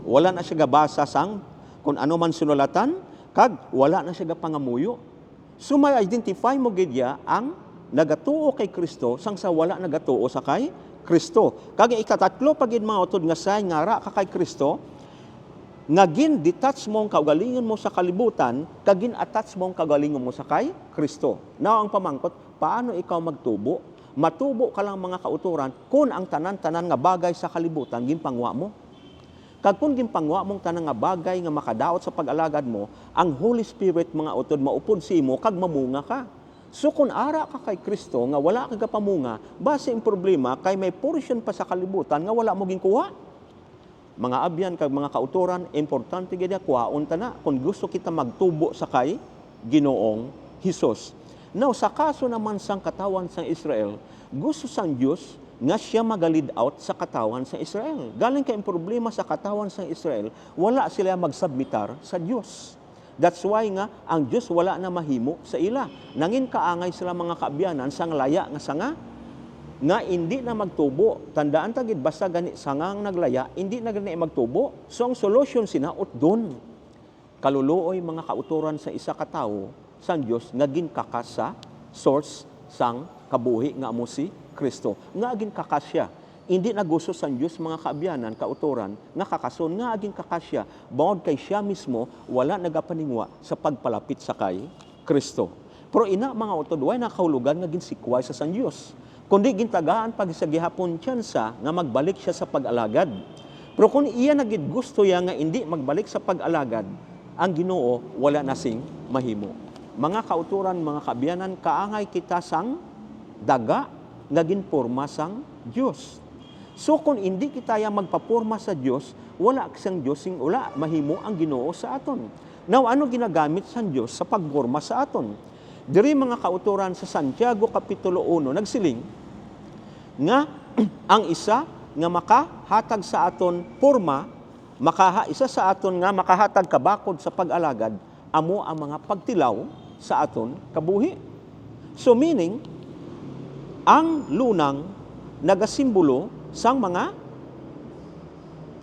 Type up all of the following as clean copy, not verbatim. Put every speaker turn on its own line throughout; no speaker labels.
Wala na siya gabasa sang kung ano man sinulatan, kag wala na siya pangamuyo. So may identify mo gidya ang nagatuo kay Kristo sang sa wala nagatuo sa kay Kristo. Kag ikatatlo pagid mga utod nga say nga ra ka kay Kristo, nga gin-detach mo ang kaugalingon mo sa kalibutan, kag gin-attach mo ang kaugalingon mo sa kay Kristo. Now ang pamangkot, paano ikaw magtubo? Matubo ka lang mga kauturan kung ang tanan-tanan nga bagay sa kalibutan ginpangwa mo. Kag kung ginpangwa mong tanan nga bagay nga makadaot sa pag-alagad mo, ang Holy Spirit mga utod maupod si mo kag mamunga ka. So kung ara ka kay Kristo nga wala ka pamunga, base ang problema kay may portion pa sa kalibutan nga wala mo ginkuha. Mga abyan kag mga kauturan, importante gid kuhaon ta na kung gusto kita magtubo sa kay Ginoong Hesus. Now sa kaso naman sang katawan sang Israel, gusto sang Dios nga siya magalid out sa katawan sa Israel. Galing kay problema sa katawan sa Israel, wala sila magsubmitar sa Dios. That's why nga ang Dios wala na mahimo sa ila. Nangin kaangay sila mga kaabyanan sang laya nga sanga nga hindi na magtubo. Tandaan tagid basta gani sangang naglaya, hindi na gani magtubo. So ang solution sinaot doon. Kaluluoy mga kauturan sa isa ka tawo sang Dios nga ginkakas sa source sang kabuhi nga amo si Kristo. Nga aging kakasya. Hindi na gusto sa Diyos mga kaabyanan, kauturan, nga kakason, nga aging kakasya. Bawod kay siya mismo, wala nagapaningwa sa pagpalapit sa kay Kristo. Pero ina mga utod, way nakahulugan nga ginsikway sa San Diyos. Kundi gintagaan pag sa gihapon tsansa nga magbalik siya sa pag-alagad. Pero kung iya nagid gusto ya nga hindi magbalik sa pag-alagad, ang Ginoo wala na sing mahimo. Mga kauturan, mga kaabyanan, kaangay kita sang daga nga ginporma sang Dios. So kung hindi kita ya magpaporma sa Dios, wala sang Dios sing wala mahimo ang Ginoo sa aton. Now ano ginagamit sang Dios sa pagporma sa aton? Diri mga kauturan sa Santiago kapitulo 1 nagsiling nga ang isa nga makahatag sa aton porma, isa sa aton nga makahatag kabakod sa pag-alagad, amo ang mga pagtilaw sa aton kabuhi. So meaning ang lunang nagasimbolo sang mga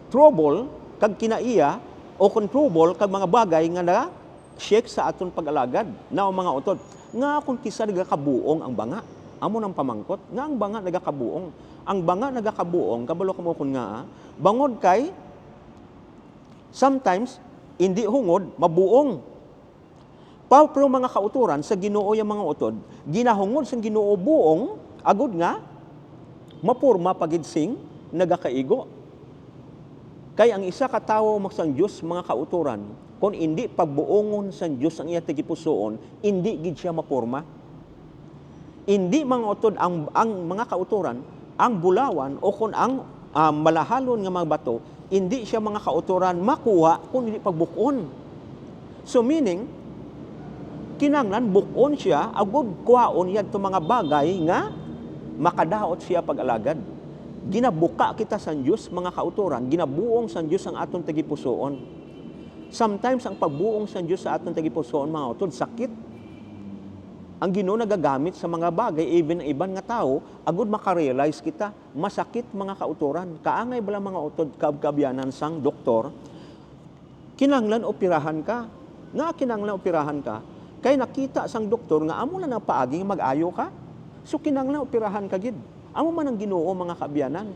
trouble kag kinaiya o kung trouble kag mga bagay nga na-shake sa aton pag-alagad. Now mga utod, nga kung kisa nagakabuong ang banga, amo nang pamangkot, nga ang banga nagakabuong. Ang banga nagakabuong, kabalo ko mo kun nga, bangod kay sometimes hindi hungod, mabuong. Pero mga kauturan sa Ginoo yung mga utod, ginahungod sa Ginoo buong, agud nga, mapurma pagidsing nagakaigo. Kay ang isa ka tawo magsang Dios mga kauturan, kung hindi pagbuongon sa Dios ang iya tigipusoon, hindi gid siya mapurma. Hindi mga utod ang mga kauturan, ang bulawan o kung ang malahalon nga mga bato, hindi siya mga kauturan makuha kung hindi pagbukon. So meaning, kinanglan bukon siya, agud kuhaon yadto mga bagay nga makadaot siya pag-alagad. Ginabuka kita sa Diyos, mga kauturan, ginabuong sa Diyos ang atong tagipusoon. Sometimes, ang pagbuong sa Diyos sa atong tagipusoon, mga utod, sakit. Ang Ginoo nagagamit sa mga bagay, even iban nga tao, agud makarealize kita, masakit mga kauturan. Kaangay bala mga utod, kabyanan sang doktor, kinanglan operahan ka. Nga kinanglan operahan ka, kay nakita sang doktor nga amo na paaging mag-ayo ka. So kinanglan operahan ka gid. Amo man ang Ginoo mga kaabyanan.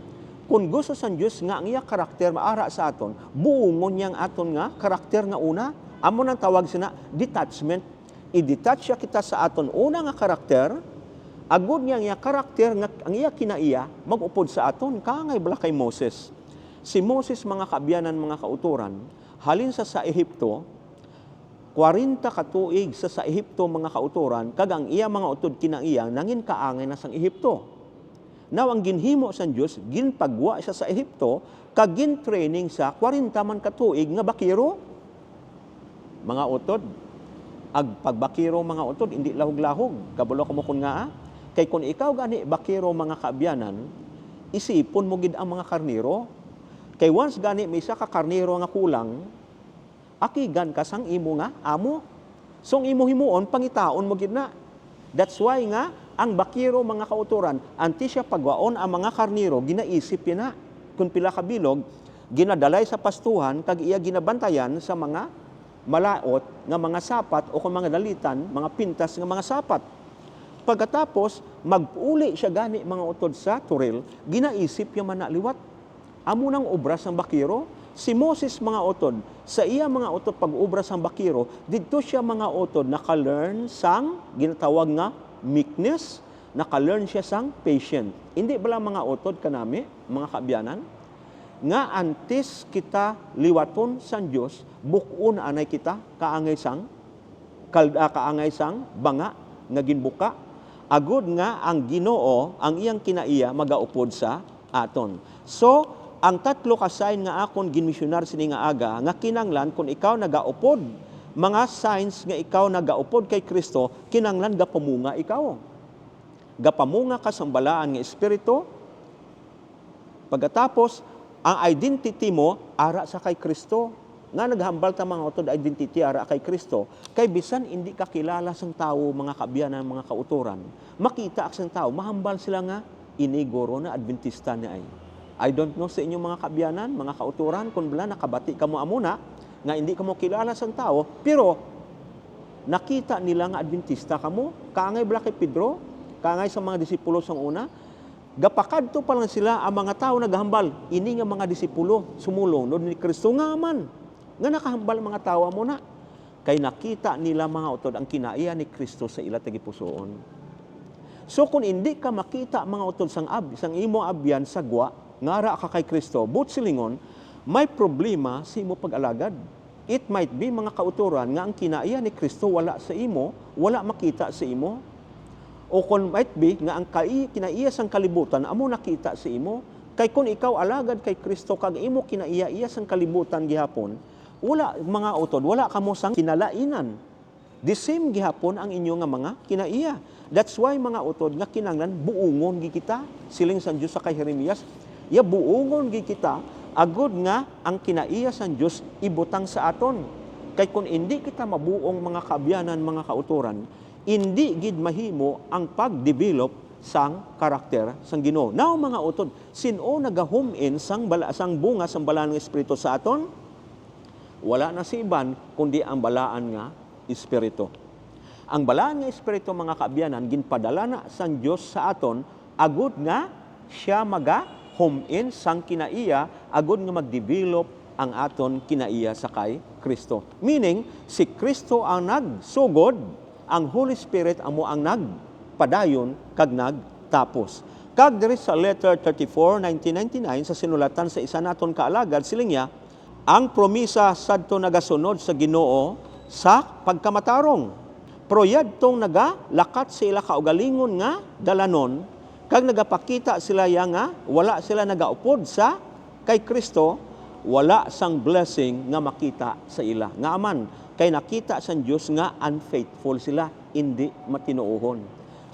Kung gusto sa Dios nga ang iya karakter maara sa aton, buongon niyang aton nga karakter nga una, amo nang tawag sina detachment. I-detach siya kita sa aton una nga karakter, agud niya ang iya karakter nga ang iya kinaiya magupod sa aton. Kaangay bala kay Moses. Si Moses mga kaabyanan, mga kauturan, halin sa Ehipto, 40 ka tuig sa Ehipto mga kauturan, kag ang iya mga utod kinaiya nangin kaangay na sang Ehipto. Now ang ginhimo sa Dios, ginpagwa siya sa Ehipto, kag gin-training sa 40 man ka tuig nga bakiro. Mga utod, ag pagbakiro mga utod, hindi lahog-lahog. Kabalo ko mo kun nga, kay kung ikaw gani bakiro mga kaabyanan, isipon mo gid ang mga karniro. Kay once gani may isa ka karniro nga kulang, akigan ka sang imo nga amo. So ang imo himuon pangitaon mo gid na. That's why nga ang bakiro mga kauturan, anti siya pagwaon ang mga karniro, ginaisip yun na. Kung pila ka bilog, ginadalay sa pastuhan kag iya ginabantayan sa mga malaot nga mga sapat o kung mga dalitan, mga pintas nga mga sapat. Pagkatapos, magpuli siya gani mga utod sa turil, ginaisip yung manaliwat. Amo nang obra sang bakiro, si Moses mga utod, sa iya mga utod pag-obra sang bakiro, dito siya mga utod naka-learn sang ginatawag nga meekness, naka-learn siya sang patient. Hindi bala mga utod kanami, mga kaabyanan, nga antes kita liwaton sang Dios, bukon anay kita kaangay sang banga nga ginbuka, agud nga ang Ginoo ang iyang kinaiya magaupod sa aton. So ang tatlo ka sign nga akon ginmisyonar sini nga aga nga kinanglan kung ikaw nagaupod, mga signs nga ikaw nagaupod kay Kristo, kinanglan gapamunga ikaw. Gapamunga ka sa balaan nga espiritu. Pagkatapos ang identity mo ara sa kay Kristo. Nga naghambal ta mga utod identity ara kay Kristo, kay bisan hindi ka kilala sang tawo, mga kaabyanan, mga kauturan, makita sang tawo, mahambal sila nga iniguro na Adventista ni ay. I don't know sa inyong mga kaabyanan, mga kauturan, kung bala nakabati ka mo amuna, nga hindi ka mo kilala sang tawo, pero nakita nila nga Adventista ka mo, kaangay bala kay Pedro, kaangay sa mga disipulo sang una, gapakadto pa lang sila ang mga tao naghambal, ini nga mga disipulo, sumulong no ni Kristo nga man. Nga nakahambal mga tawa mo na. Kay nakita nila mga utod ang kinaiya ni Kristo sa ila tagipusoon. So kung hindi ka makita mga utod sang imo abyan sagwa, ngara ka kay Kristo, but silingon, may problema sa imo pag-alagad. It might be mga kauturan nga ang kinaiya ni Kristo wala sa imo, wala makita sa imo. O kung might be nga ang kinaiya sang kalibutan amo nakita sa imo. Kay kung ikaw alagad kay Kristo kag imo kinaiya sang kalibutan gihapon, wala mga utod, wala kamo sang kinalainan. The same gihapon ang inyo nga mga kinaiya. That's why mga utod nga kinanglan buungon gi kita. Siling san Dios sa kay Jeremias, ya buungon gi kita agud nga ang kinaiya san Dios ibutang sa aton. Kay kung hindi kita mabuong mga kaabyanan, mga kauturan, hindi gid mahimo ang pag-develop sang karakter sang Ginoo. Now mga utod, sino nagahome in sang bunga sang balaan nga espiritu sa aton? Wala na si iban kundi ang balaan nga espiritu. Ang balaan nga espiritu mga kaabyanan ginpadala na sang Dios sa aton agud nga siya home in sang kinaiya, agud nga mag-develop ang aton kinaiya sa kay Kristo. Meaning si Kristo ang nagsugod, ang Holy Spirit amo ang nagpadayon kag nagtapos. Kag diri sa letter 34 1999 sa sinulatan sa isa naton kaalagad silingya, ang promisa sadto nagasunod sa Ginoo sa pagkamatarong. Proyadtong nagalakat sa ila kaugalingon nga dalanon, kag nagapakita sila nga wala sila nagaupod sa kay Kristo, wala sang blessing nga makita sa ila. Nga aman, kay nakita sang Dios nga unfaithful sila, hindi matinuohon.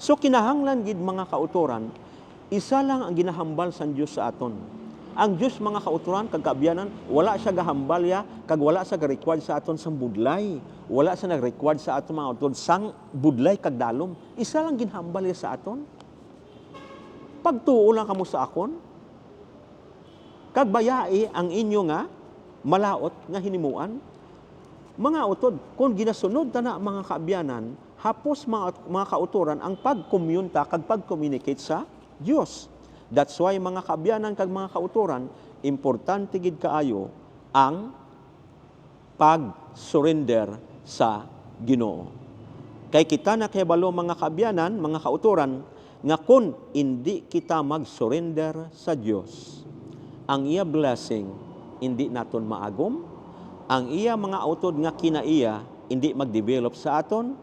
So kinahanglan gid mga kauturan, isa lang ang ginahambal sang Dios sa aton. Ang Diyos mga kauturan kag kaabyanan, wala siya gahambal ya kag wala siya ga-required sa aton sang budlay. Wala siya nag-required sa aton mga utod sang budlay kag dalom. Isa lang ginhambal ya sa aton. Pagtuo lang kamo sa akon. Kag bayai ang inyo nga malaot nga hinimuan. Mga utod, kung ginasunod ta na mga kaabyanan, hapos mga kauturan ang pag-communta kag pag-communicate sa Dios. That's why mga kaabyanan kag mga kauturan, importante gid kaayo ang pag-surrender sa Ginoo. Kay kita na kahibalo mga kaabyanan, mga kauturan, nga kung hindi kita mag-surrender sa Dios, ang iya blessing hindi naton maagom, ang iya mga utod nga kinaiya hindi mag-develop sa aton,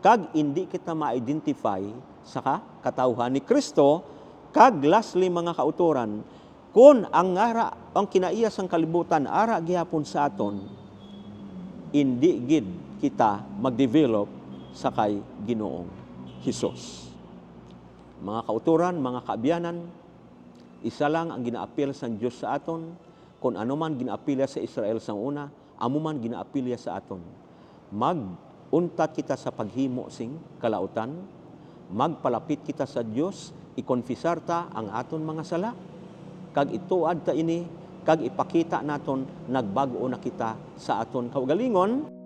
kag hindi kita ma-identify sa katawhan ni Kristo. Kag lastly mga kauturan, kung ang kinaiya sang kalibutan ara gihapon sa aton, hindi gid kita mag-develop sa kay Ginoong Hesus. Mga kauturan, mga kaabyanan, isa lang ang ginaapil sang Dios sa aton, kung ano man ginaapilya sa Israel sang una, amo man ginaapilya sa aton. Mag-untat kita sa paghimo sing kalautan, magpalapit kita sa Dios, ikonfisar ta ang aton mga sala, kag ituad ta ini kag ipakita naton nagbago na kita sa aton kaugalingon.